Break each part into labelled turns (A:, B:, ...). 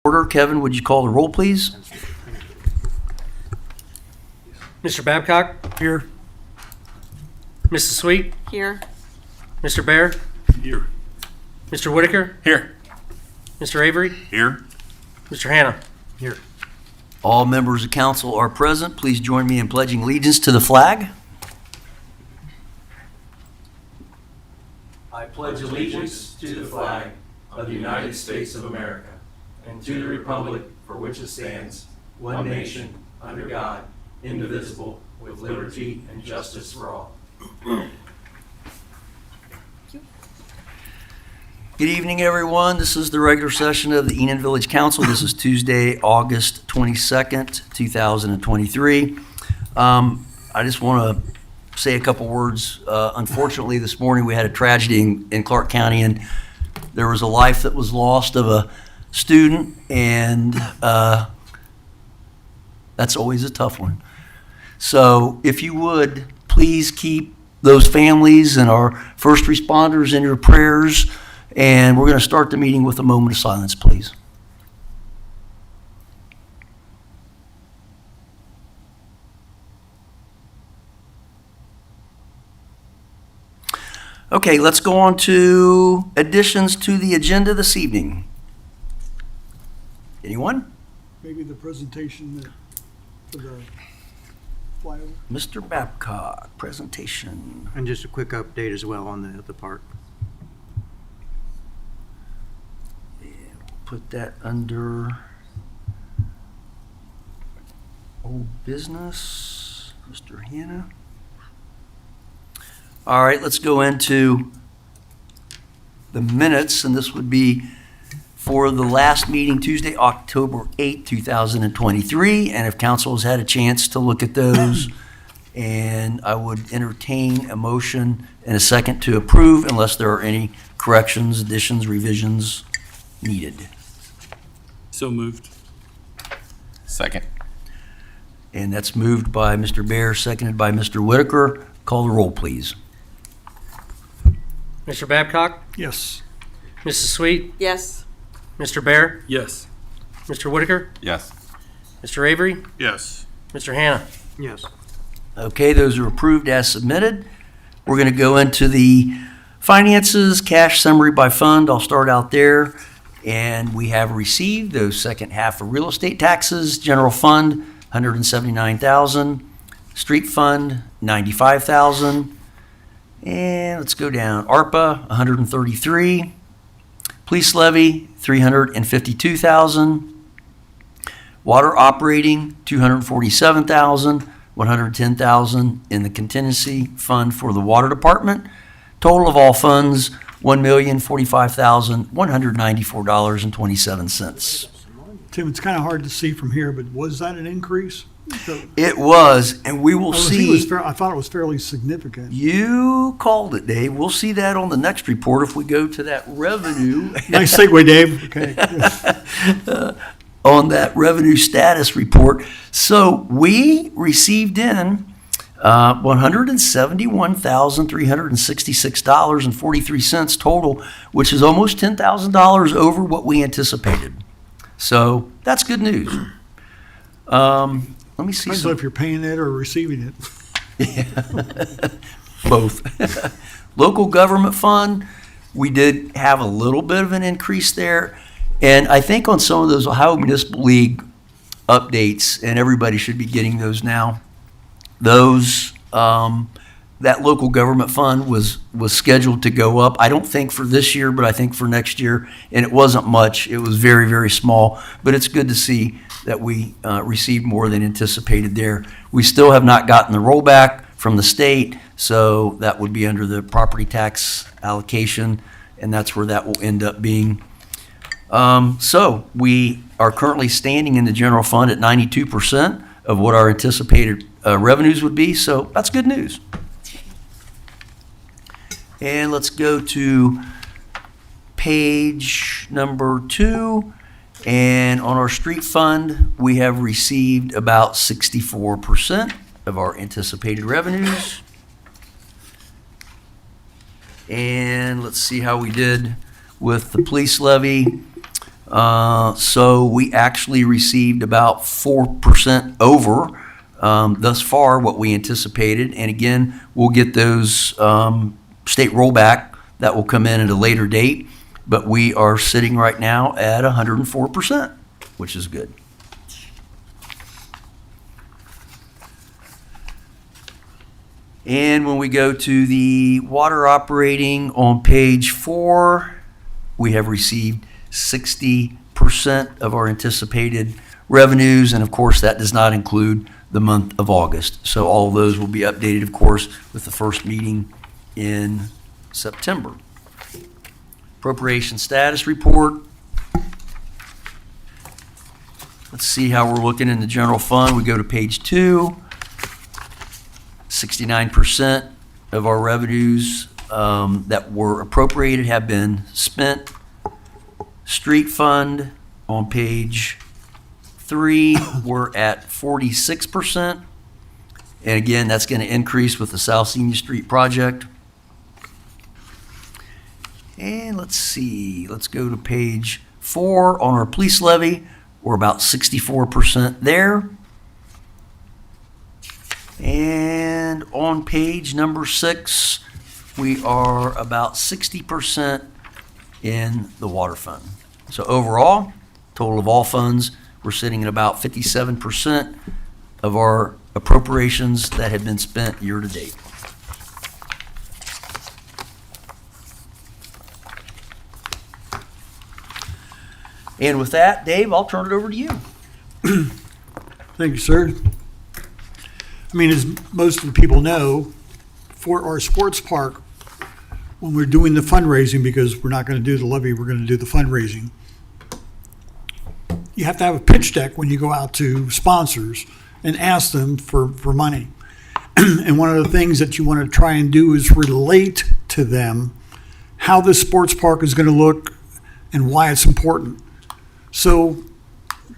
A: Order. Kevin, would you call the roll, please?
B: Mr. Babcock?
C: Here.
B: Mrs. Sweet?
D: Here.
B: Mr. Bear?
C: Here.
B: Mr. Whitaker?
C: Here.
B: Mr. Avery?
C: Here.
B: Mr. Hannah?
C: Here.
A: All members of council are present. Please join me in pledging allegiance to the flag.
E: I pledge allegiance to the flag of the United States of America and to the republic for which it stands, one nation, under God, indivisible, with liberty and justice for all.
A: Good evening, everyone. This is the regular session of the Enon Village Council. This is Tuesday, August 22nd, 2023. I just want to say a couple words. Unfortunately, this morning we had a tragedy in Clark County, and there was a life that was lost of a student, and that's always a tough one. So if you would, please keep those families and our first responders in your prayers. And we're going to start the meeting with a moment of silence, please. Okay, let's go on to additions to the agenda this evening. Anyone?
C: Maybe the presentation for the flyover.
A: Mr. Babcock, presentation.
F: And just a quick update as well on the park.
A: Put that under old business, Mr. Hannah. All right, let's go into the minutes, and this would be for the last meeting, Tuesday, October 8, 2023. And if council has had a chance to look at those, and I would entertain a motion and a second to approve unless there are any corrections, additions, revisions needed.
G: So moved. Second.
A: And that's moved by Mr. Bear, seconded by Mr. Whitaker. Call the roll, please.
B: Mr. Babcock?
C: Yes.
B: Mrs. Sweet?
D: Yes.
B: Mr. Bear?
G: Yes.
B: Mr. Whitaker?
G: Yes.
B: Mr. Avery?
C: Yes.
B: Mr. Hannah?
F: Yes.
A: Okay, those are approved as submitted. We're going to go into the finances, cash summary by fund. I'll start out there. And we have received those second half of real estate taxes. General fund, $179,000. Street fund, $95,000. And let's go down. ARPA, $133,000. Police levy, $352,000. Water operating, $247,000. $110,000 in the contingency fund for the water department. Total of all funds, $1,045,194.27.
C: Tim, it's kind of hard to see from here, but was that an increase?
A: It was, and we will see.
C: I thought it was fairly significant.
A: You called it, Dave. We'll see that on the next report if we go to that revenue.
C: Nice segue, Dave. Okay.
A: On that revenue status report. So we received in $171,366.43 total, which is almost $10,000 over what we anticipated. So that's good news. Let me see.
C: Depends if you're paying it or receiving it.
A: Both. Local government fund, we did have a little bit of an increase there. And I think on some of those Ohio Municipal League updates, and everybody should be getting those now, those, that local government fund was scheduled to go up. I don't think for this year, but I think for next year. And it wasn't much. It was very, very small. But it's good to see that we received more than anticipated there. We still have not gotten the rollback from the state, so that would be under the property tax allocation, and that's where that will end up being. So we are currently standing in the general fund at 92% of what our anticipated revenues would be, so that's good news. And let's go to page number 2. And on our street fund, we have received about 64% of our anticipated revenues. And let's see how we did with the police levy. So we actually received about 4% over thus far what we anticipated. And again, we'll get those state rollback that will come in at a later date. But we are sitting right now at 104%, which is good. And when we go to the water operating on page 4, we have received 60% of our anticipated revenues, and of course, that does not include the month of August. So all of those will be updated, of course, with the first meeting in September. Appropriation status report. Let's see how we're looking in the general fund. We go to page 2. 69% of our revenues that were appropriated have been spent. Street fund on page 3, we're at 46%. And again, that's going to increase with the South Senior Street project. And let's see, let's go to page 4 on our police levy. We're about 64% there. And on page number 6, we are about 60% in the water fund. So overall, total of all funds, we're sitting at about 57% of our appropriations that have been spent year to date. And with that, Dave, I'll turn it over to you.
C: Thank you, sir. I mean, as most of the people know, for our sports park, when we're doing the fundraising, because we're not going to do the levy, we're going to do the fundraising, you have to have a pitch deck when you go out to sponsors and ask them for money. And one of the things that you want to try and do is relate to them how this sports park is going to look and why it's important. So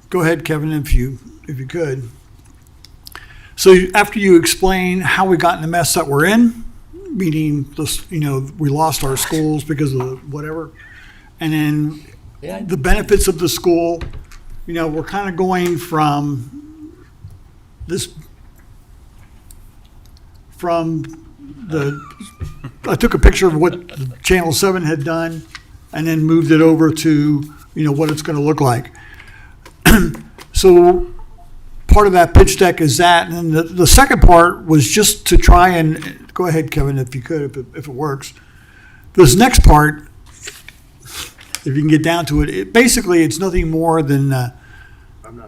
C: go ahead, Kevin, if you could. So after you explain how we got in the mess that we're in, meaning this, we lost our schools because of the whatever, and then the benefits of the school, we're kind of going from I took a picture of what Channel 7 had done and then moved it over to, what it's going to look like. So part of that pitch deck is that. And then the second part was just to try and, go ahead, Kevin, if you could, if it works. This next part, if you can get down to it, basically it's nothing more than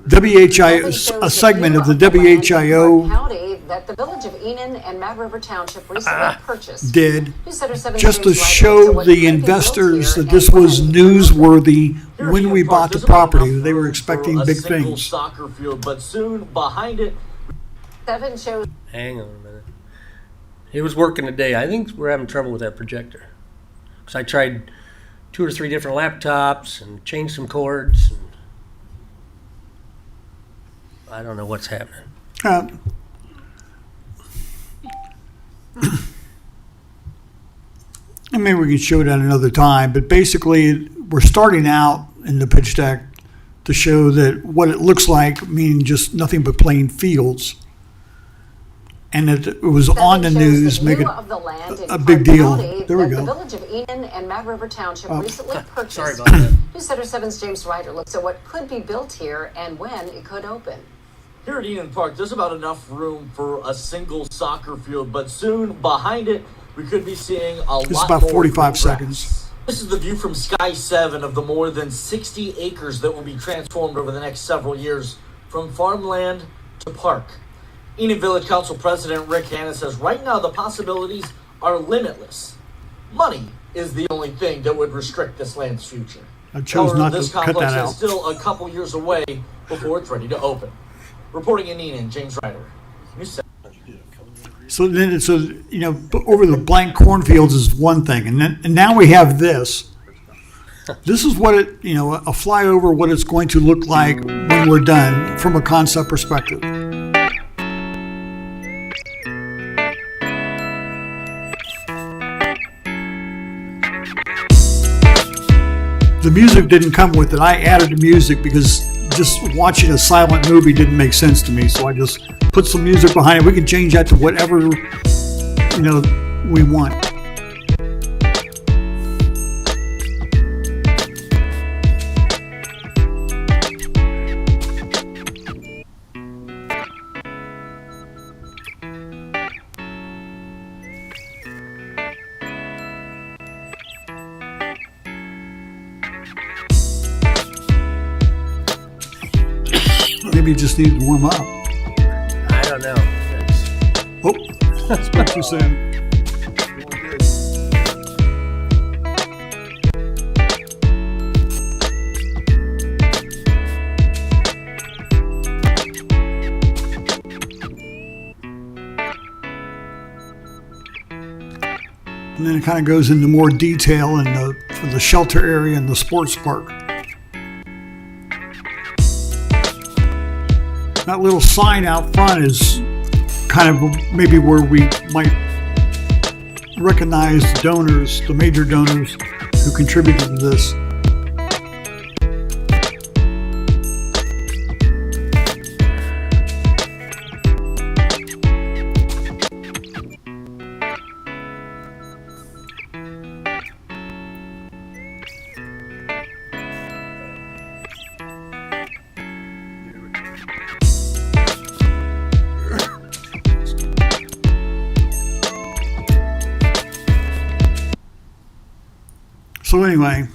C: WHIO, a segment of the WHIO
D: County that the village of Enon and Mad River Township recently purchased.
C: did,
D: Newsletter 7
C: just to
D: James Ryder
C: show
D: so what
C: the
D: could be built
C: investors
D: here
C: that this
D: and
C: was
D: when.
C: newsworthy when we bought the property. They were expecting big things.
H: Soccer field, but soon behind it,
D: 7 shows.
B: Hang on a minute. He was working today. I think we're having trouble with that projector. Because I tried 2 or 3 different laptops and changed some cords. And I don't know what's happening.
C: And maybe we can show that another time, but basically we're starting out in the pitch deck to show that what it looks like, meaning just nothing but plain fields. And that it was on the news, make it a big deal. There we
D: The
C: go.
D: village of Enon and Mad River Township recently purchased.
B: Sorry about that.
D: Newsletter 7's James Ryder looks at what could be built here and when it could open.
H: here at Enon Park, there's about enough room for a single soccer field, but soon behind it, we could be seeing a lot more.
C: This is about 45
H: grass.
C: seconds.
H: This is the view from Sky 7 of the more than 60 acres that will be transformed over the next several years from farmland to park. Enon Village Council President Rick Hanna says right now the possibilities are limitless. Money is the only thing that would restrict this land's future.
C: I chose not
H: this
C: to cut
H: complex
C: that
H: is
C: out.
H: still a couple years away before it's ready to open. Reporting in Enon, James Ryder. News 7.
C: So then, over the blank cornfields is one thing, and now we have this. This is what it, a flyover, what it's going to look like when we're done from a concept perspective. The the music didn't come with it. I added the music because just watching a silent movie didn't make sense to me. So I just put some music behind it. We can change that to whatever, we want. Maybe you just need to warm up.
B: I don't know.
C: Oh, that's what you're saying. And then it kind of goes into more detail for the shelter area and the sports park. That little sign out front is kind of maybe where we might recognize the donors, the major donors who contributed to this. So anyway,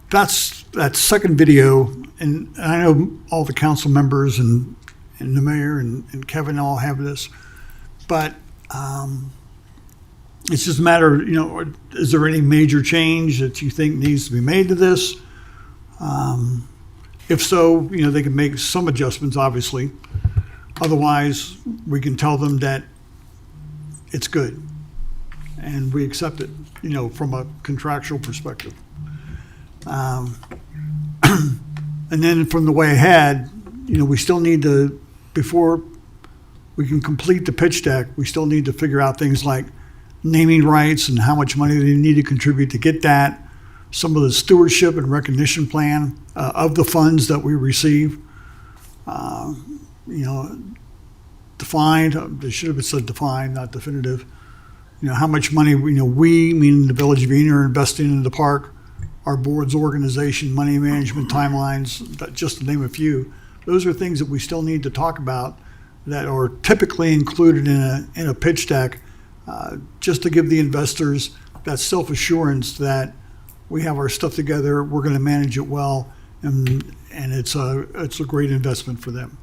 C: that's that second video, and I know all the council members and the mayor and Kevin all have this, but it's just a matter of, is there any major change that you think needs to be made to this? If so, they can make some adjustments, obviously. Otherwise, we can tell them that it's good and we accept it, from a contractual perspective. And then from the way ahead, we still need to, before we can complete the pitch deck, we still need to figure out things like naming rights and how much money they need to contribute to get that, some of the stewardship and recognition plan of the funds that we receive. Defined, they should have said defined, not definitive. How much money, we, meaning the Village of Enon, are investing in the park, our board's organization, money management timelines, just to name a few. Those are things that we still need to talk about that are typically included in a pitch deck, just to give the investors that self-assurance that we have our stuff together, we're going to manage it well, and it's a great investment for them.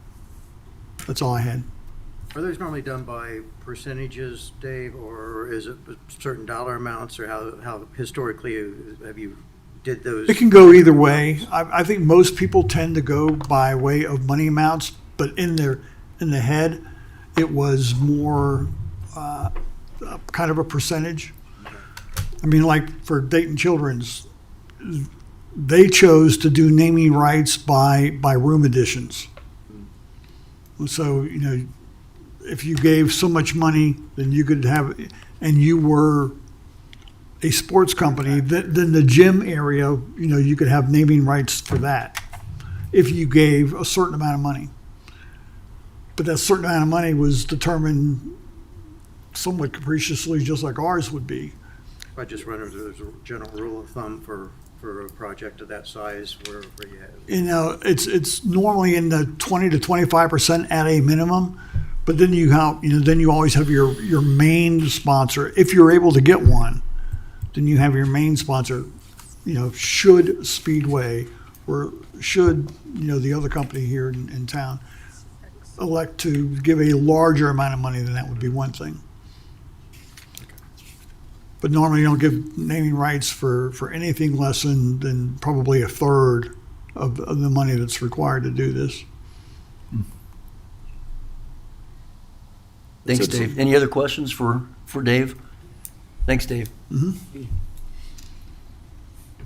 C: That's all I had.
F: Are those normally done by percentages, Dave, or is it certain dollar amounts, or how historically have you did those?
C: It can go either way. I think most people tend to go by way of money amounts, but in the head, it was more kind of a percentage. I mean, like for Dayton Children's, they chose to do naming rights by room additions. So, if you gave so much money, then you could have, and you were a sports company, then the gym area, you could have naming rights for that if you gave a certain amount of money. But that certain amount of money was determined somewhat capriciously, just like ours would be.
F: I just wonder if there's a general rule of thumb for a project of that size where you have.
C: It's normally in the 20 to 25% at a minimum. But then then you always have your main sponsor. If you're able to get one, then you have your main sponsor. Should Speedway or should the other company here in town elect to give a larger amount of money, then that would be one thing. But normally you don't give naming rights for anything less than probably a third of the money that's required to do this.
A: Thanks, Dave. Any other questions for Dave? Thanks, Dave.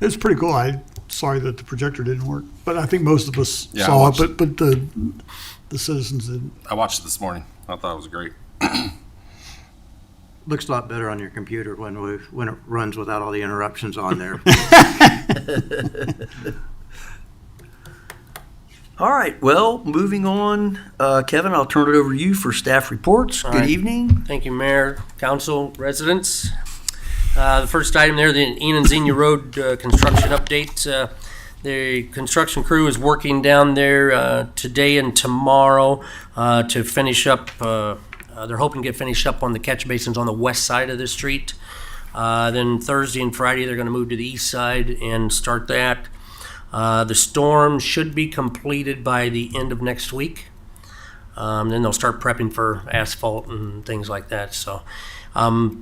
C: It's pretty cool. Sorry that the projector didn't work, but I think most of us
G: Yeah, I
C: saw
G: watched
C: it, but the citizens didn't.
G: I watched it this morning. I thought it was great.
F: Looks a lot better on your computer when it runs without all the interruptions on there.
A: All right, well, moving on, Kevin, I'll turn it over to you for staff reports.
B: All
A: Good
B: right.
A: evening.
B: Thank you, Mayor, Council, residents. The first item there, the Enon Xenia Road construction update. The construction crew is working down there today and tomorrow to finish up. They're hoping to get finished up on the catch basins on the west side of the street. Then Thursday and Friday, they're going to move to the east side and start that. The storm should be completed by the end of next week. Then they'll start prepping for asphalt and things like that. So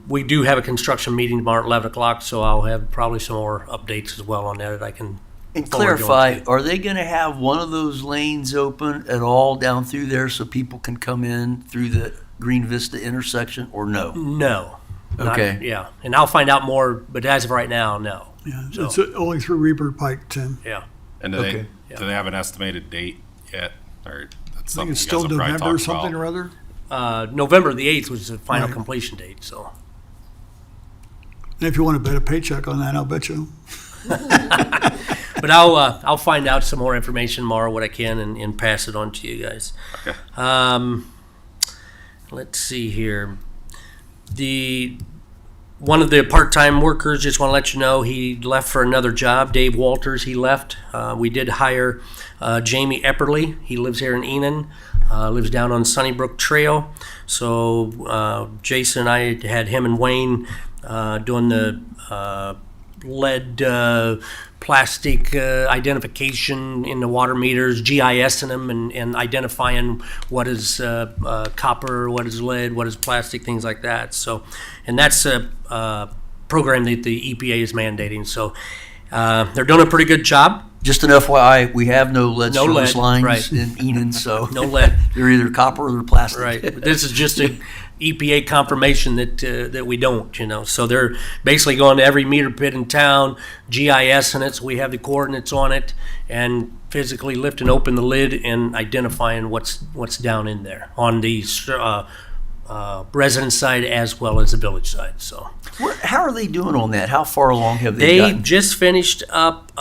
B: we do have a construction meeting tomorrow at 11 o'clock, so I'll have probably some more updates as well on that I can
A: And
B: forward you on
A: clarify,
B: to.
A: are they going to have one of those lanes open at all down through there so people can come in through the Green Vista intersection, or no?
B: No. Not-
A: Okay.
B: Yeah, and I'll find out more, but as of right now, no.
C: Yeah,
B: So-
C: it's only through Reber Pike, Tim.
B: Yeah.
G: And do
A: Okay.
G: they have an estimated date yet? Or that's
C: I think
G: something
C: it's
G: you guys
C: still
G: will probably
C: November or
G: talk
C: something
G: about?
C: or other.
B: November the 8th was the final
C: Right.
B: completion date, so.
C: And if you want to bet a paycheck on that, I'll bet you.
B: But I'll find out some more information tomorrow, what I can, and pass it on to you guys.
G: Okay.
B: Let's see here. One of the part-time workers, just want to let you know, he left for another job. Dave Walters, he left. We did hire Jamie Epperly. He lives here in Enon, lives down on Sunnybrook Trail. So Jason and I had him and Wayne doing the lead plastic identification in the water meters, GISing them and identifying what is copper, what is lead, what is plastic, things like that. So, and that's a program that the EPA is mandating. So they're doing a pretty good job.
A: Just an FYI, we have no lead
B: No
A: service
B: lead,
A: lines
B: right.
A: in Enon, so
B: No lead.
A: they're either copper or they're plastic.
B: Right. But this is just a EPA confirmation that we don't, So they're basically going to every meter pit in town, GISing it, so we have the coordinates on it, and physically lifting open the lid and identifying what's down in there on the resident side as well as the village side. So
A: How are they doing on that? How far along have they
B: they
A: gotten?
B: just finished up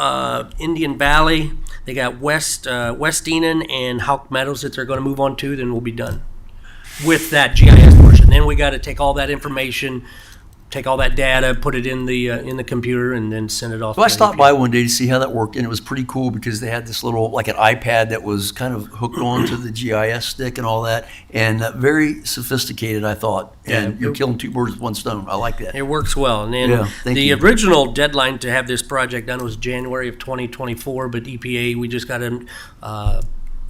B: Indian Valley. They got West Enon and Houck Meadows that they're going to move on to. Then we'll be done with that GIS portion. Then we got to take all that information, take all that data, put it in the computer, and then send it off.
A: Well, I
B: to
A: stopped
B: EPA.
A: by one day to see how that worked, and it was pretty cool because they had this little, like an iPad that was kind of hooked onto the GIS stick and all that, and very sophisticated, I thought. And
B: Yeah.
A: you're killing two birds with one stone. I like that.
B: It works well. And then
A: Yeah, thank
B: the
A: you.
B: original deadline to have this project done was January of 2024, but EPA, we just got an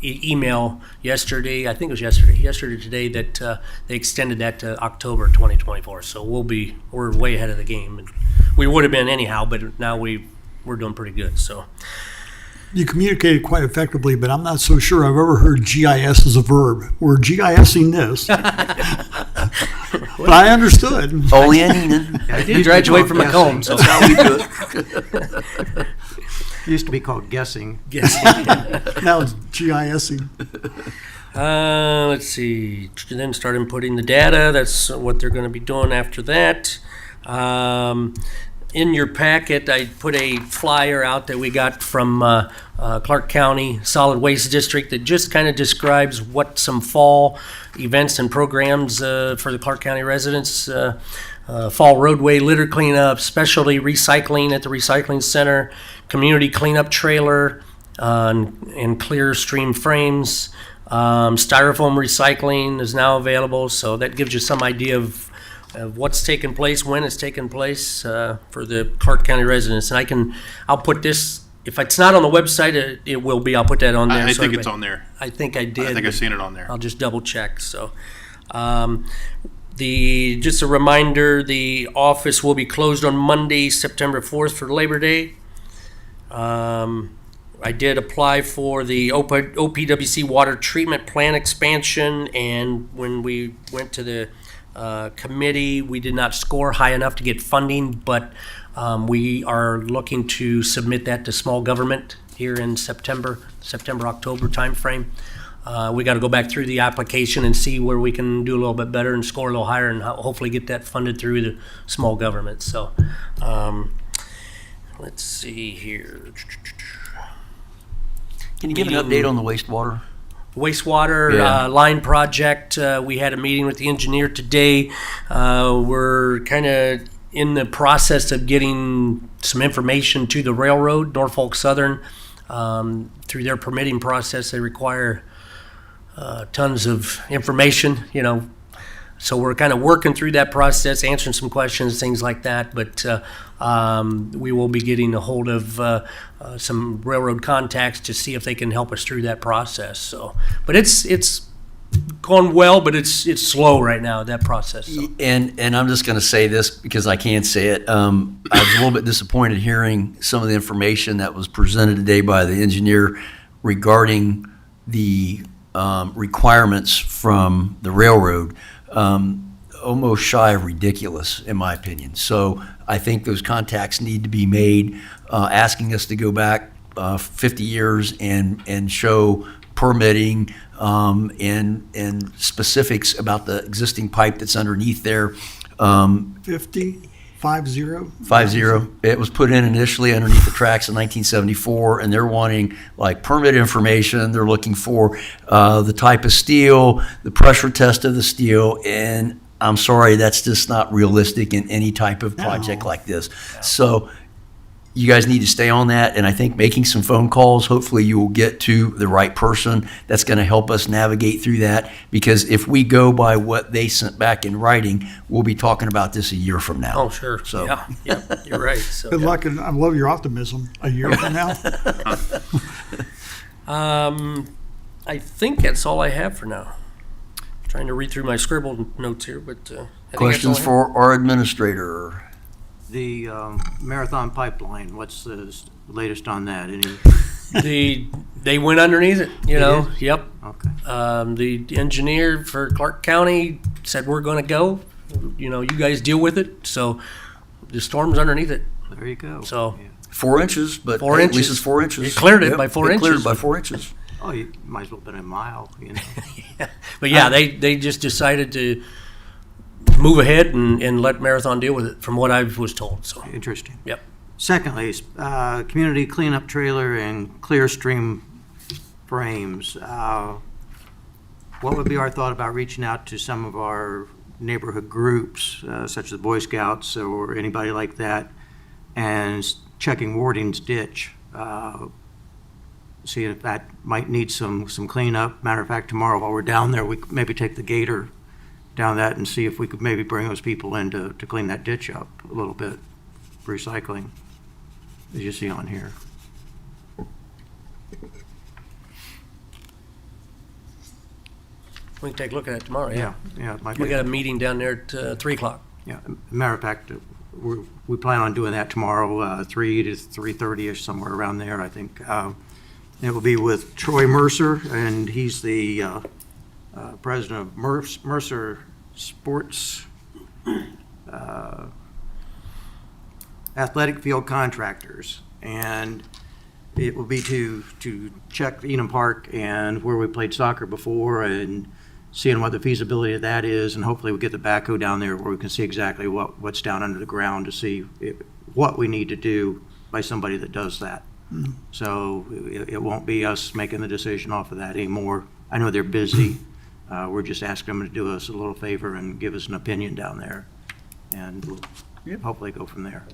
B: email yesterday, I think it was yesterday today, that they extended that to October 2024. So we're way ahead of the game. And we would have been anyhow, but now we're doing pretty good. So
C: You communicated quite effectively, but I'm not so sure I've ever heard GIS as a verb. We're GISing this. But I understood.
A: Only in Enon.
B: I did graduate from Macomb, so
A: That's how we do it.
F: It used to be called guessing.
B: yes.
C: Now it's GISing.
B: Let's see. Then start inputting the data. That's what they're going to be doing after that. In your packet, I put a flyer out that we got from Clark County Solid Waste District that just kind of describes what some fall events and programs for the Clark County residents. Fall roadway litter cleanup, specialty recycling at the recycling center, community cleanup trailer, and clear stream frames. Styrofoam recycling is now available, so that gives you some idea of what's taking place, when it's taking place for the Clark County residents. And I'll put this, if it's not on the website, it will be. I'll put that on there.
I: I
B: so
I: think it's
B: everybody-
I: on there.
B: I think I did.
I: I think I've seen it on there.
B: I'll just double check. So, just a reminder: the office will be closed on Monday, September 4th for Labor Day. I did apply for the OPWC water treatment plant expansion, and when we went to the committee, we did not score high enough to get funding, but we are looking to submit that to small government here in September, October timeframe. We got to go back through the application and see where we can do a little bit better and score a little higher, and hopefully get that funded through the small government. So, let's see here.
A: Can you give an update on the wastewater?
B: Wastewater
A: Yeah.
B: line project. We had a meeting with the engineer today. We're kind of in the process of getting some information to the railroad, Norfolk Southern. Through their permitting process, they require tons of information, So we're kind of working through that process, answering some questions, things like that. But we will be getting a hold of some railroad contacts to see if they can help us through that process. So, but it's going well, but it's slow right now, that process. So.
A: And I'm just going to say this because I can't say it. I was a little bit disappointed hearing some of the information that was presented today by the engineer regarding the requirements from the railroad. Almost shy of ridiculous, in my opinion. So I think those contacts need to be made, asking us to go back 50 years and show permitting and specifics about the existing pipe that's underneath there.
C: 50, 50?
A: 50. It was put in initially underneath the tracks in 1974, and they're wanting like permit information. They're looking for the type of steel, the pressure test of the steel, and I'm sorry, that's just not realistic in any type of project like this. So you guys need to stay on that, and I think making some phone calls, hopefully you will get to the right person that's going to help us navigate through that, because if we go by what they sent back in writing, we'll be talking about this a year from now.
B: Oh, sure.
A: So.
B: Yeah, you're right. So,
C: Good luck, and I love your optimism. A year from now?
B: I think that's all I have for now. Trying to read through my scribbled notes here, but I think that's all
A: Questions
B: I have.
A: for our administrator?
F: The Marathon Pipeline, what's the latest on that? Any?
B: They went underneath it,
F: did?
B: Yep.
F: Okay.
B: The engineer for Clark County said we're going to go. You guys deal with it. So the storm's underneath it.
F: There you go.
B: So
F: Yeah.
A: 4 inches, but
B: 4
A: hey,
B: inches.
A: at least it's 4 inches.
B: It cleared it by 4
A: It cleared
B: inches.
A: it by 4 inches.
F: Oh, you might as well have been a mile,
B: But yeah, they just decided to move ahead and let Marathon deal with it, from what I was told. So
F: Interesting.
B: yep.
F: Secondly, community cleanup trailer and Clearstream frames. What would be our thought about reaching out to some of our neighborhood groups, such as the Boy Scouts or anybody like that, and checking Warding's ditch? See if that might need some cleanup. Matter of fact, tomorrow while we're down there, we could maybe take the gator down that and see if we could maybe bring those people in to clean that ditch up a little bit. Recycling, as you see on here.
B: We can take a look at it tomorrow. Yeah.
F: Yeah, it might
B: We
F: be.
B: got a meeting down there at 3 o'clock.
F: Yeah, matter of fact, we plan on doing that tomorrow, 3 to 3:30ish, somewhere around there, I think. It will be with Troy Mercer, and he's the president of Mercer Sports Athletic Field Contractors. And it will be to check Enon Park and where we played soccer before, and seeing what the feasibility of that is, and hopefully we'll get the backhoe down there where we can see exactly what's down under the ground to see what we need to do by somebody that does that. So it won't be us making the decision off of that anymore. I know they're busy. We're just asking them to do us a little favor and give us an opinion down there, and we'll hopefully go from there.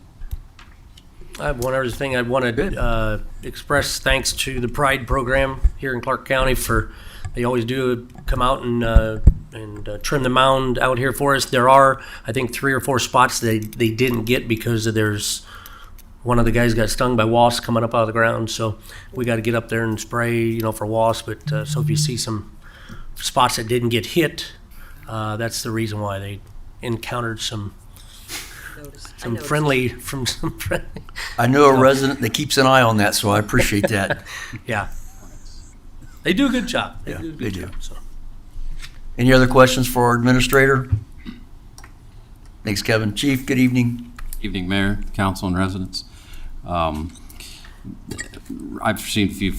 B: I have one other thing. I want to express thanks to the Pride program here in Clark County they always do come out and trim the mound out here for us. There are, I think, 3 or 4 spots they didn't get because there's one of the guys got stung by wasps coming up out of the ground. So we got to get up there and spray, for wasps. But so if you see some spots that didn't get hit, that's the reason why they encountered some friendly.
A: I know a resident that keeps an eye on that, so I appreciate that.
B: Yeah. They do a good job.
A: Yeah,
B: do a good
A: they do.
B: job, so.
A: Any other questions for our administrator? Thanks, Kevin. Chief, good evening.
I: Evening, Mayor, Council, and residents. I've received a few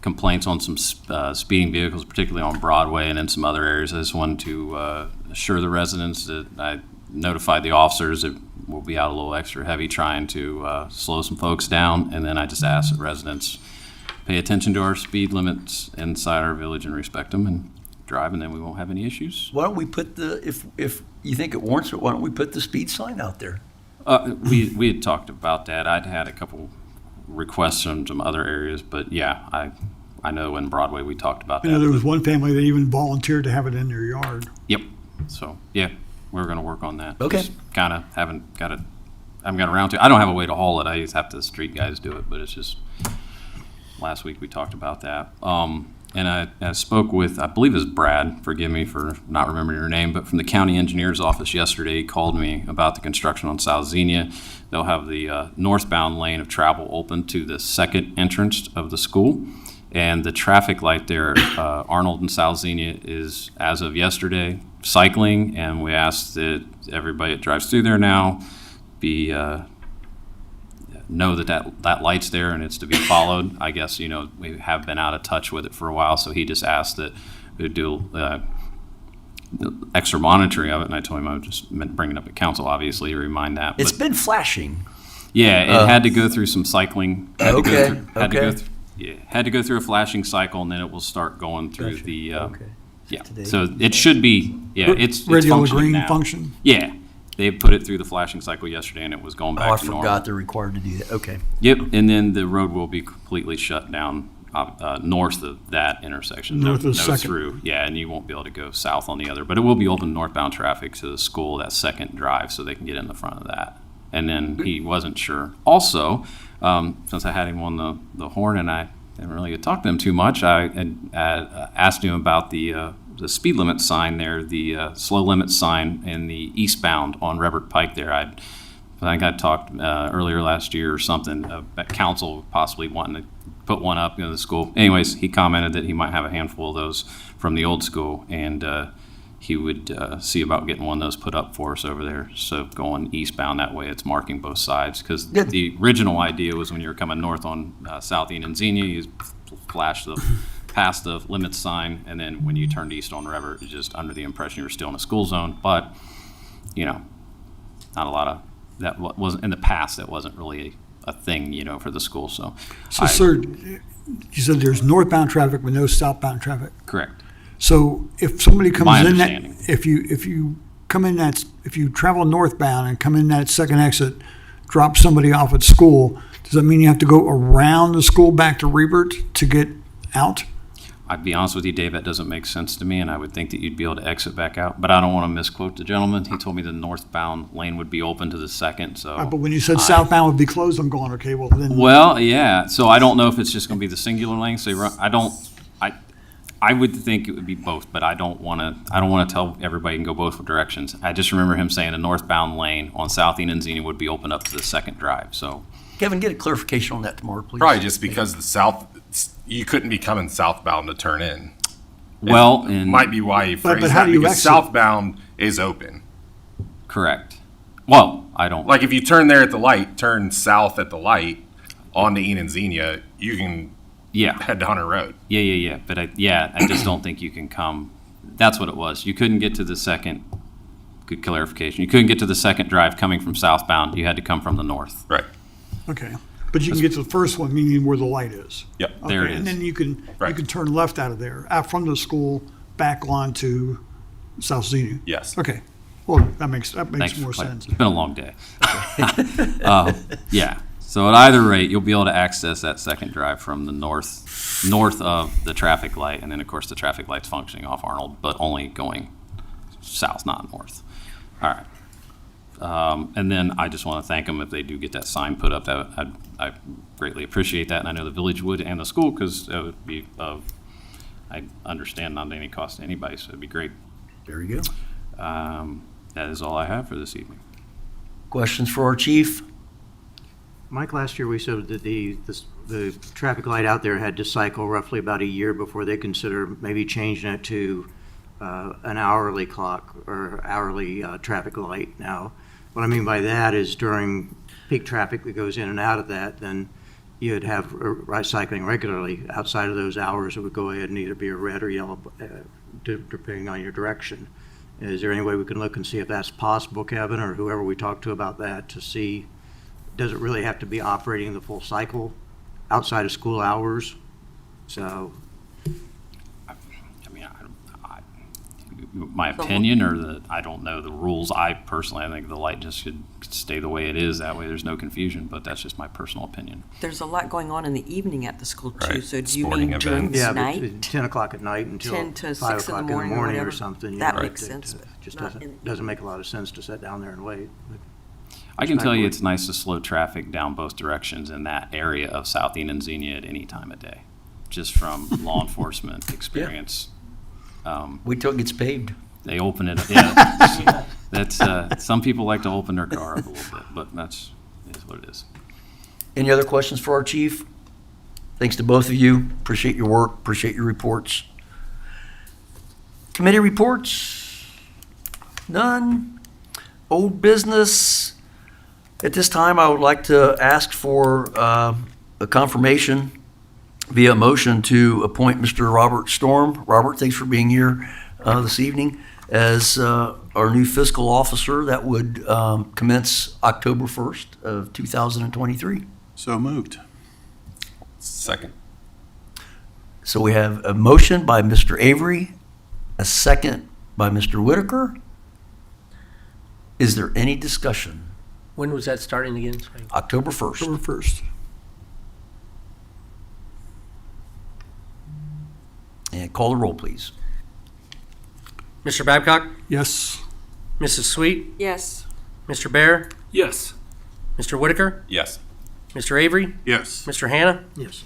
G: complaints on some speeding vehicles, particularly on Broadway and in some other areas. I just wanted to assure the residents that I notified the officers that we'll be out a little extra heavy trying to slow some folks down. And then I just asked that residents pay attention to our speed limits inside our village and respect them and drive, and then we won't have any issues.
A: Why don't we put if you think it warrants it, why don't we put the speed sign out there?
G: We had talked about that. I'd had a couple requests from some other areas, but yeah, I know in Broadway we talked about that.
C: You know, there was one family that even volunteered to have it in their yard.
G: Yep. So yeah, we're going to work on that.
A: Okay.
G: Kind of haven't got around to. I don't have a way to haul it. I just have to street guys do it. But it's just last week we talked about that. And I spoke with, I believe it was Brad, forgive me for not remembering your name, but from the county engineer's office yesterday, he called me about the construction on South Xenia. They'll have the northbound lane of travel open to the second entrance of the school. And the traffic light there, Arnold and South Xenia, is, as of yesterday, cycling. And we asked that everybody that drives through there now know that light's there and it's to be followed. I guess, we have been out of touch with it for a while, so he just asked that we do extra monitoring of it, and I told him I would just bring it up at council, obviously, to remind that.
A: It's been flashing.
G: Yeah, it had to go through some cycling. Had to go through a flashing cycle, and then it will start going through
A: Gotcha.
G: the.
A: Okay.
G: Yeah,
A: Today.
G: so it should be. Yeah, it's
C: Radio
G: functioning
C: green
G: now.
C: function.
G: Yeah, they put it through the flashing cycle yesterday, and it was going back
A: I
G: to normal.
A: forgot they're required to do that. Okay.
G: Yep, and then the road will be completely shut down north of that intersection.
C: North
G: no
C: of Second.
G: through. Yeah, and you won't be able to go south on the other. But it will be open northbound traffic to the school, that second drive, so they can get in the front of that. And then he wasn't sure. Also, since I had him on the horn and I didn't really get to talk to him too much, I had asked him about the speed limit sign there, the slow limit sign in the eastbound on Rebert Pike there. I think I talked earlier last year or something about council possibly wanting to put one up in the school. Anyways, he commented that he might have a handful of those from the old school, and he would see about getting one of those put up for us over there. So going eastbound that way, it's marking both sides. Because
A: Good.
G: the original idea was when you were coming north on South Enon Xenia, you flash past the limit sign, and then when you turned east on Rebert, you're just under the impression you were still in a school zone. But, not a lot of that wasn't in the past. That wasn't really a thing, for the school. So,
C: Sir, you said there's northbound traffic but no southbound traffic.
G: correct.
C: So if somebody comes
G: My
C: in that,
G: understanding.
C: if you travel northbound and come in that second exit, drop somebody off at school, does that mean you have to go around the school back to Rebert to get out?
G: I'd be honest with you, Dave, that doesn't make sense to me, and I would think that you'd be able to exit back out. But I don't want to misquote the gentleman. He told me the northbound lane would be open to the second, so.
C: But when you said southbound would be closed, I'm going, okay, well then.
G: Well, yeah, so I don't know if it's just going to be the singular lane, so I would think it would be both, but I don't want to tell everybody you can go both directions. I just remember him saying a northbound lane on South Enon Xenia would be open up to the second drive, so.
A: Kevin, get a clarification on that tomorrow, please.
G: Probably
E: Probably just because you couldn't be coming southbound to turn in.
G: Well, and.
E: Might be why you
C: But
E: phrased
C: how
E: that,
C: do you
E: because
C: exit?
E: southbound is open.
G: Correct. Well, I don't.
E: Like if you turn there at the light, turn south at the light onto Enon Xenia, you can
G: Yeah.
E: head to Hunter Road.
G: Yeah. But I just don't think you can come. That's what it was. You couldn't get to the second. Good clarification. You couldn't get to the second drive coming from southbound. You had to come from the north.
E: Right.
C: Okay, but you can get to the first one, meaning where the light is.
E: Yep.
G: There
C: Okay,
G: it
C: and
G: is.
C: then you can
E: Right.
C: turn left out of there, out from the school, back on to South Xenia.
E: Yes.
C: Okay, well, that makes
G: Thanks
C: more
G: for
C: sense.
G: It's been a long day. Yeah. So at either rate, you'll be able to access that second drive from the north of the traffic light, and then of course the traffic light's functioning off Arnold, but only going south, not north. All right. And then I just want to thank them if they do get that sign put up. I greatly appreciate that, and I know the village would and the school, because it would be I understand not at any cost to anybody, so it'd be great.
A: There you go.
G: That is all I have for this evening.
A: Questions for our chief?
F: Mike, last year we said that the traffic light out there had to cycle roughly about a year before they consider maybe changing it to an hourly clock or hourly traffic light. Now, what I mean by that is during peak traffic that goes in and out of that, then you'd have recycling regularly. Outside of those hours, it would go ahead and either be a red or yellow, depending on your direction. Is there any way we can look and see if that's possible, Kevin, or whoever we talk to about that, to see, does it really have to be operating the full cycle outside of school hours? So,
G: I mean, my opinion, or I don't know the rules. I think the light just should stay the way it is. That way there's no confusion, but that's just my personal opinion.
I: There's a lot going on in the evening at the school too,
J: Right.
I: so do you
J: Sporting
I: mean during
J: events.
I: the
F: yeah,
I: night?
F: but 10 o'clock at night until
I: 10 to
F: 5
I: 6 in the
F: o'clock in the
I: morning or
F: morning or
I: whatever.
F: something.
I: That
F: yeah,
I: makes
F: it
I: sense, but
F: just
I: not in-
F: doesn't make a lot of sense to sit down there and wait.
G: I can tell you it's nice to slow traffic down both directions in that area of South Enon Xenia at any time of day, just from law enforcement experience.
A: Wait till it gets paved.
G: They open it, yeah. That's, some people like to open their car up a little bit, but that's what it is.
A: Any other questions for our chief? Thanks to both of you. Appreciate your work, appreciate your reports. Committee reports? None. Old business? At this time, I would like to ask for a confirmation via motion to appoint Mr. Robert Storm. Robert, thanks for being here this evening as our new fiscal officer that would commence October 1st of 2023.
J: So moved. Second.
A: So we have a motion by Mr. Avery, a second by Mr. Whitaker. Is there any discussion?
B: When was that starting again? Sorry.
A: October 1st.
C: October 1st.
A: And call the roll, please.
B: Mr. Babcock?
C: Yes.
B: Mrs. Sweet?
I: Yes,
B: Mr. Bear?
E: Yes.
B: Mr. Whitaker?
J: Yes.
B: Mr. Avery?
J: Yes.
B: Mr. Hannah?
F: Yes.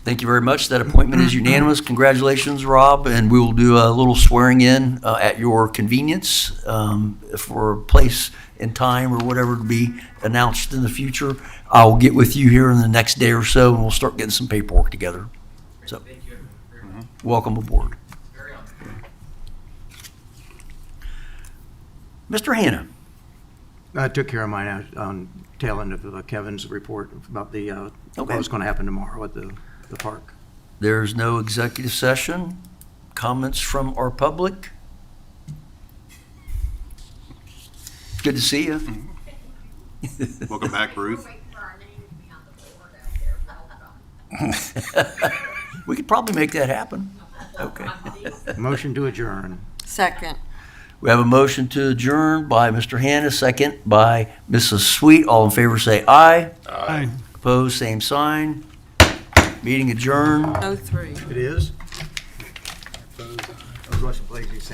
A: Thank you very much. That appointment is unanimous. Congratulations, Rob, and we will do a little swearing in at your convenience for a place and time or whatever to be announced in the future. I'll get with you here in the next day or so, and we'll start getting some paperwork together. So, welcome aboard. Mr. Hannah.
F: I took care of mine on tail end of Kevin's report about the what's going to happen tomorrow at the park.
A: There's no executive session. Comments from our public? Good to see you.
J: Welcome back, Ruth.
A: We could probably make that happen. Okay.
F: Motion to adjourn.
I: second.
A: We have a motion to adjourn by Mr. Hannah, second by Mrs. Sweet. All in favor say aye.
C: Aye.
A: Opposed, same sign. Meeting adjourned.
I: 03.
F: It is? I was watching Blakely